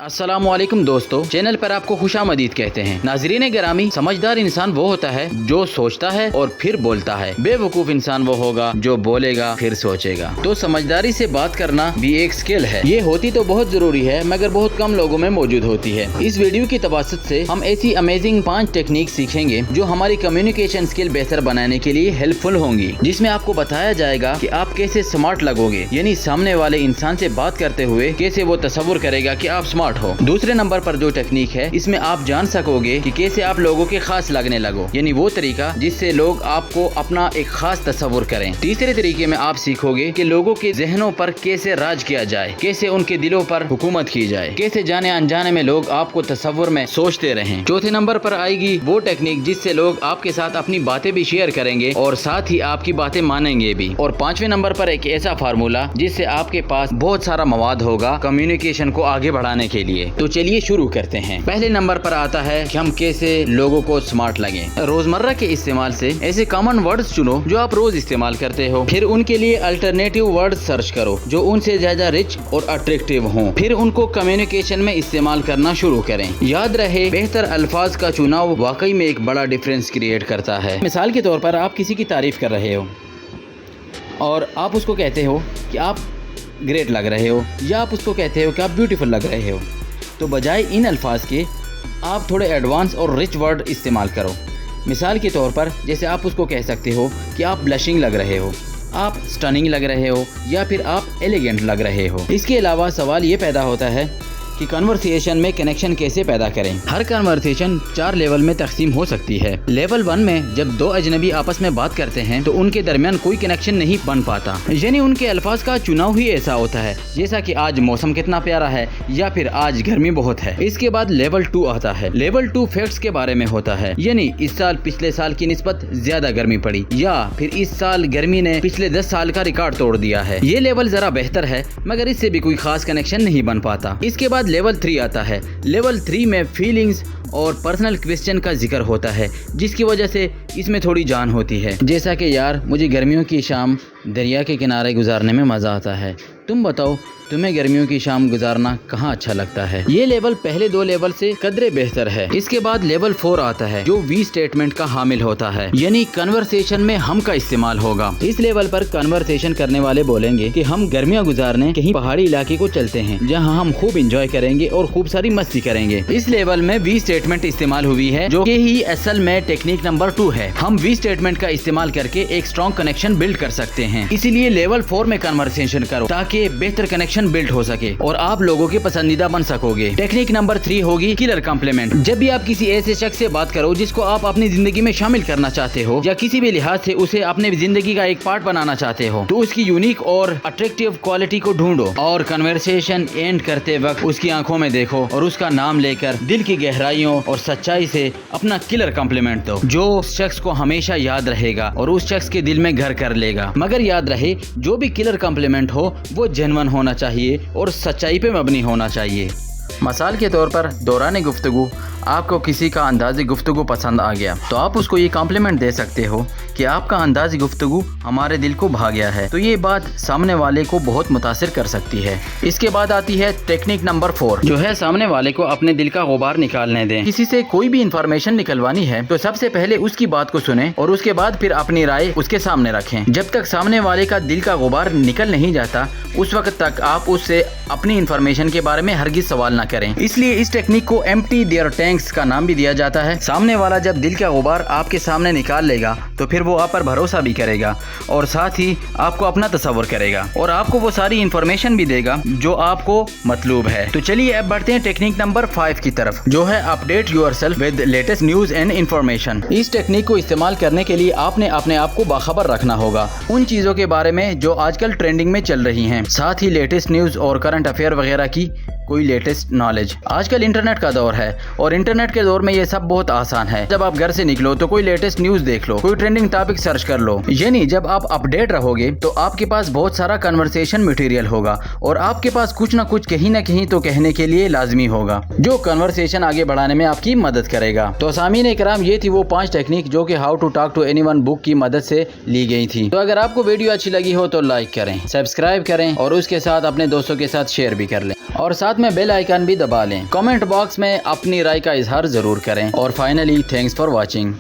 अस्सलामुअलैकुम दोस्तों, चैनल पर आपको खुशामदीद कहते हैं। नाजरीन गिरामी, समझदार इंसान वो होता है जो सोचता है और फिर बोलता है। बेवकूफ इंसान वो होगा जो बोलेगा फिर सोचेगा। तो समझदारी से बात करना भी एक स्किल है। ये होती तो बहुत जरूरी है मगर बहुत कम लोगों में मौजूद होती है। इस वीडियो की तवस्सुत से हम ऐसी अमेजिंग 5 टेक्निक सीखेंगे जो हमारी कम्युनिकेशन स्किल बेहतर बनाने के लिए हेल्पफुल होंगी, जिसमें आपको बताया जाएगा कि आप कैसे स्मार्ट लगोगे, यानी सामने वाले इंसान से बात करते हुए कैसे वो तसव्वुर करेगा कि आप स्मार्ट हो। दूसरे नंबर पर जो टेक्निक है, इसमें आप जान सकोगे कि कैसे आप लोगों के खास लगने लगो, यानी वो तरीका जिससे लोग आपको अपना एक खास तसव्वुर करें। तीसरे तरीके में आप सीखोगे कि लोगों के जहनों पर कैसे राज किया जाए, कैसे उनके दिलों पर हुकूमत की जाए, कैसे जाने अनजाने में लोग आपको तसव्वुर में सोचते रहें। चौथे नंबर पर आएगी वो टेक्निक जिससे लोग आपके साथ अपनी बातें भी शेयर करेंगे और साथ ही आपकी बातें मानेंगे भी। और 5वें नंबर पर एक ऐसा फार्मूला जिससे आपके पास बहुत सारा मवाद होगा कम्युनिकेशन को आगे बढ़ाने के लिए। तो चलिए शुरू करते हैं। पहले नंबर पर आता है कि हम कैसे लोगों को स्मार्ट लगे। रोजमर्रा के इस्तेमाल से ऐसे कॉमन वर्ड्स चुनो जो आप रोज इस्तेमाल करते हो। फिर उनके लिए अल्टरनेटिव वर्ड सर्च करो जो उनसे ज्यादा रिच और अट्रैक्टिव हों। फिर उनको कम्युनिकेशन में इस्तेमाल करना शुरू करें। याद रहे, बेहतर अल्फाज का चुनाव वाकई में एक बड़ा डिफरेंस क्रिएट करता है। मिसाल के तौर पर आप किसी की तारीफ कर रहे हो और आप उसको कहते हो कि आप ग्रेट लग रहे हो, या आप उसको कहते हो कि आप ब्यूटीफुल लग रहे हो, तो बजाय इन अल्फाज के आप थोड़े एडवांस और रिच वर्ड इस्तेमाल करो। मिसाल के तौर पर जैसे आप उसको कह सकते हो कि आप ब्लशिंग लग रहे हो, आप स्टनिंग लग रहे हो, या फिर आप एलिगेंट लग रहे हो। इसके अलावा सवाल ये पैदा होता है कि कन्वर्सेशन में कनेक्शन कैसे पैदा करें। हर कन्वर्सेशन 4 लेवल में तकसीम हो सकती है। लेवल 1 में जब 2 अजनबी आपस में बात करते हैं तो उनके दरमियान कोई कनेक्शन नहीं बन पाता, यानी उनके अल्फाज का चुनाव ही ऐसा होता है जैसा कि आज मौसम कितना प्यारा है या फिर आज गर्मी बहुत है। इसके बाद लेवल 2 आता है। लेवल 2 फैक्ट्स के बारे में होता है, यानी इस साल पिछले साल की निस्बत ज्यादा गर्मी पड़ी, या फिर इस साल गर्मी ने पिछले 10 साल का रिकॉर्ड तोड़ दिया है। ये लेवल जरा बेहतर है मगर इससे भी कोई खास कनेक्शन नहीं बन पाता। इसके बाद लेवल 3 आता है। लेवल 3 में फीलिंग्स और पर्सनल क्वेश्चन का जिक्र होता है, जिसकी वजह से इसमें थोड़ी जान होती है, जैसा कि यार मुझे गर्मियों की शाम दरिया के किनारे गुजारने में मज़ा आता है, तुम बताओ तुम्हें गर्मियों की शाम गुजारना कहाँ अच्छा लगता है। ये लेवल पहले 2 लेवल से कदरे बेहतर है। इसके बाद लेवल 4 आता है जो वी स्टेटमेंट का हामिल होता है, यानी कन्वर्सेशन में हम का इस्तेमाल होगा। इस लेवल पर कन्वर्सेशन करने वाले बोलेंगे कि हम गर्मियाँ गुजारने कहीं पहाड़ी इलाके को चलते हैं जहाँ हम खूब इंजॉय करेंगे और खूब सारी मस्ती करेंगे। इस लेवल में वी स्टेटमेंट इस्तेमाल हुई है जो कि ही असल में टेक्निक नंबर 2 है। हम वी स्टेटमेंट का इस्तेमाल करके एक स्ट्रॉन्ग कनेक्शन बिल्ड कर सकते हैं। इसीलिए लेवल 4 में कन्वर्सेशन करो ताकि बेहतर कनेक्शन बिल्ड हो सके और आप लोगों के पसंदीदा बन सकोगे। टेक्निक नंबर 3 होगी किलर कॉम्प्लीमेंट। जब भी आप किसी ऐसे शख्स से बात करो जिसको आप अपनी जिंदगी में शामिल करना चाहते हो या किसी भी लिहाज से उसे अपने जिंदगी का एक पार्ट बनाना चाहते हो, तो उसकी यूनिक और अट्रैक्टिव क्वालिटी को ढूंढो और कन्वर्सेशन एंड करते वक्त उसकी आंखों में देखो और उसका नाम लेकर दिल की गहराइयों और सच्चाई से अपना किलर कॉम्प्लीमेंट दो जो उस शख्स को हमेशा याद रहेगा और उस शख्स के दिल में घर कर लेगा। मगर याद रहे, जो भी किलर कॉम्प्लीमेंट हो वो जेन्युइन होना चाहिए और सच्चाई पे मबनी होना चाहिए। मिसाल के तौर पर दौरान गुफ्तगू आपको किसी का अंदाज़ गुफ्तगू पसंद आ गया तो आप उसको ये कॉम्प्लीमेंट दे सकते हो कि आपका अंदाज़ गुफ्तगू हमारे दिल को भा गया है। तो ये बात सामने वाले को बहुत मुतासिर कर सकती है। इसके बाद आती है टेक्निक नंबर 4 जो है सामने वाले को अपने दिल का गुबार निकालने दें। किसी से कोई भी इंफॉर्मेशन निकलवानी है तो सबसे पहले उसकी बात को सुने और उसके बाद फिर अपनी राय उसके सामने रखें। जब तक सामने वाले का दिल का गुबार निकल नहीं जाता उस वक्त तक आप उससे अपनी इंफॉर्मेशन के बारे में हरगिज सवाल न करें। इसलिए इस टेक्निक को एम्प्टी देयर टैंक्स का नाम भी दिया जाता है। सामने वाला जब दिल का गुबार आपके सामने निकाल लेगा तो फिर वो आप पर भरोसा भी करेगा और साथ ही आपको अपना तसव्वुर करेगा और आपको वो सारी इंफॉर्मेशन भी देगा जो आपको मतलूब है। तो चलिए अब बढ़ते हैं टेक्निक नंबर 5 की तरफ जो है update yourself with latest news and information. इस टेक्निक को इस्तेमाल करने के लिए आपने अपने आप को बाखबर रखना होगा उन चीजों के बारे में जो आजकल ट्रेंडिंग में चल रही हैं, साथ ही लेटेस्ट न्यूज और करंट अफेयर वगैरह की कोई लेटेस्ट नॉलेज। आजकल इंटरनेट का दौर है और इंटरनेट के दौर में ये सब बहुत आसान है। जब आप घर से निकलो तो कोई लेटेस्ट न्यूज देख लो, कोई ट्रेंडिंग टॉपिक सर्च कर लो, यानी जब आप अपडेट रहोगे तो आपके पास बहुत सारा कन्वर्सेशन मटेरियल होगा और आपके पास कुछ ना कुछ कहीं ना कहीं तो कहने के लिए लाजमी होगा जो कन्वर्सेशन आगे बढ़ाने में आपकी मदद करेगा। तो सामीन इकराम, ये थी वो 5 टेक्निक जो कि how to talk to anyone book की मदद से ली गई थी। तो अगर आपको वीडियो अच्छी लगी हो तो लाइक करें, सब्सक्राइब करें और उसके साथ अपने दोस्तों के साथ शेयर भी कर लें और साथ ساتھ میں بیل آئیکن بھی دبا لیں. کامنٹ باکس میں اپنی رائے کا اظہار ضرور کریں. اور فائنلی تھینکس فار واچنگ.